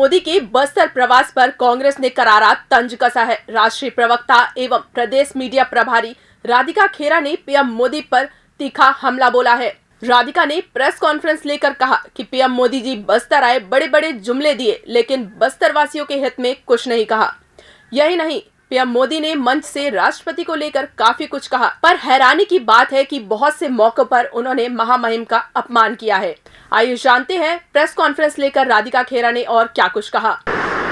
मोदी के बस्तर प्रवास पर कांग्रेस ने करारा तंज कसा है। राष्ट्रीय प्रवक्ता एवं प्रदेश मीडिया प्रभारी राधिका खेरा ने पीएम मोदी पर तीखा हमला बोला है। राधिका ने प्रेस कॉन्फ्रेंस लेकर कहा कि पीएम मोदी जी बस्तर आए, बड़े बड़े जुमले दिए, लेकिन बस्तर वासियों के हित में कुछ नहीं कहा। यही नहीं, पीएम मोदी ने मंच से राष्ट्रपति को लेकर काफी कुछ कहा, पर हैरानी की बात है कि बहुत से मौकों पर उन्होंने महामहिम का अपमान किया है। आइए जानते हैं प्रेस कॉन्फ्रेंस लेकर राधिका खेरा ने और क्या कुछ कहा।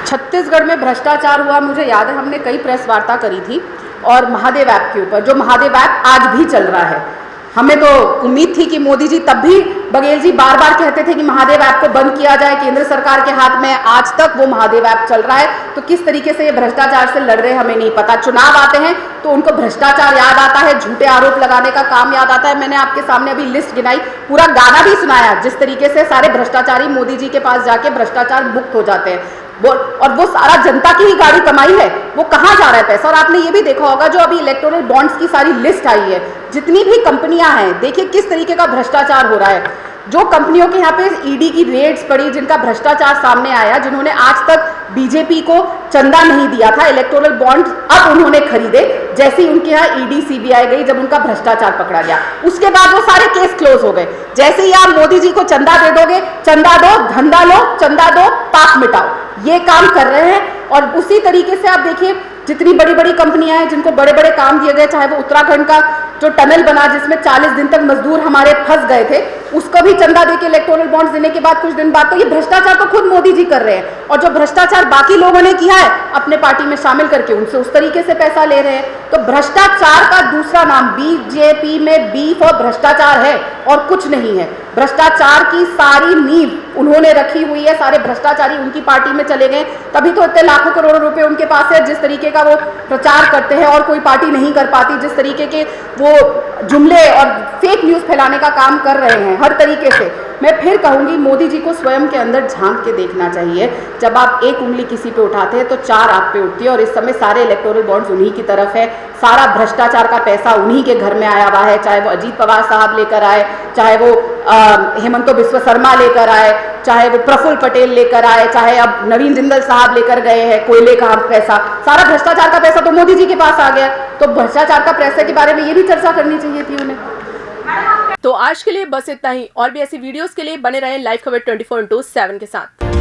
छत्तीसगढ़ में भ्रष्टाचार हुआ, मुझे याद है हमने कई प्रेस वार्ता करी थी और महादेव ऐप के ऊपर, जो महादेव ऐप आज भी चल रहा है। हमें तो उम्मीद थी कि मोदी जी, तब भी बघेल जी बार बार कहते थे कि महादेव ऐप को बंद किया जाए, केंद्र सरकार के हाथ में, आज तक वो महादेव ऐप चल रहा है। तो किस तरीके से ये भ्रष्टाचार से लड़ रहे हैं हमें नहीं पता। चुनाव आते हैं तो उनको भ्रष्टाचार याद आता है, झूठे आरोप लगाने का काम याद आता है। मैंने आपके सामने अभी लिस्ट गिनाई, पूरा गाना भी सुनाया जिस तरीके से सारे भ्रष्टाचारी मोदी जी के पास जाके भ्रष्टाचार मुक्त हो जाते हैं। और वो सारा जनता की ही गाड़ी कमाई है, वो कहाँ जा रहा है पैसा। और आपने ये भी देखा होगा जो अभी इलेक्टोरल बॉन्ड्स की सारी लिस्ट आई है, जितनी भी कंपनियां हैं, देखिए किस तरीके का भ्रष्टाचार हो रहा है। जो कंपनियों के यहाँ पे ईडी की रेड्स पड़ी, जिनका भ्रष्टाचार सामने आया, जिन्होंने आज तक बीजेपी को चंदा नहीं दिया था, इलेक्टोरल बॉन्ड अब उन्होंने खरीदे जैसे ही उनके यहाँ ईडी सीबीआई गई, जब उनका भ्रष्टाचार पकड़ा गया, उसके बाद वो सारे केस क्लोज हो गए। जैसे ही आप मोदी जी को चंदा दे दोगे, चंदा दो, धंधा लो, चंदा दो, पाप मिटाओ, ये काम कर रहे हैं। और उसी तरीके से आप देखिए जितनी बड़ी बड़ी कंपनियां हैं, जिनको बड़े बड़े काम दिए गए, चाहे वो उत्तराखंड का जो टनल बना जिसमें 40 दिन तक मजदूर हमारे फंस गए थे, उसका भी चंदा देके इलेक्टोरल बॉन्ड्स देने के बाद कुछ दिन बाद, तो ये भ्रष्टाचार तो खुद मोदी जी कर रहे हैं। और जो भ्रष्टाचार बाकी लोगों ने किया है अपने पार्टी में शामिल करके, उनसे उस तरीके से पैसा ले रहे हैं। तो भ्रष्टाचार का दूसरा नाम, बीजेपी में बीफ और भ्रष्टाचार है और कुछ नहीं है। भ्रष्टाचार की सारी नींव उन्होंने रखी हुई है, सारे भ्रष्टाचारी उनकी पार्टी में चले गए, तभी तो इतने लाखों करोड़ों रुपए उनके पास है। जिस तरीके का वो प्रचार करते हैं और कोई पार्टी नहीं कर पाती, जिस तरीके के वो जुमले और फेक न्यूज फैलाने का काम कर रहे हैं हर तरीके से। मैं फिर कहूंगी, मोदी जी को स्वयं के अंदर झांक के देखना चाहिए। जब आप एक उंगली किसी पे उठाते हैं तो चार आप पे उठती है, और इस समय सारे इलेक्टोरल बॉन्ड्स उन्हीं की तरफ है। सारा भ्रष्टाचार का पैसा उन्हीं के घर में आया हुआ है, चाहे वो अजीत पवार साहब लेकर आए, चाहे वो हेमंत बिस्वा शर्मा लेकर आए, चाहे वो प्रफुल्ल पटेल लेकर आए, चाहे अब नवीन जिंदल साहब लेकर गए हैं कोयले का पैसा। सारा भ्रष्टाचार का पैसा तो मोदी जी के पास आ गया। तो भ्रष्टाचार का पैसे के बारे में ये भी चर्चा करनी चाहिए थी उन्हें। तो आज के लिए बस इतना ही, और भी ऐसी वीडियोस के लिए बने रहें लाइव खबर 24/7 के साथ।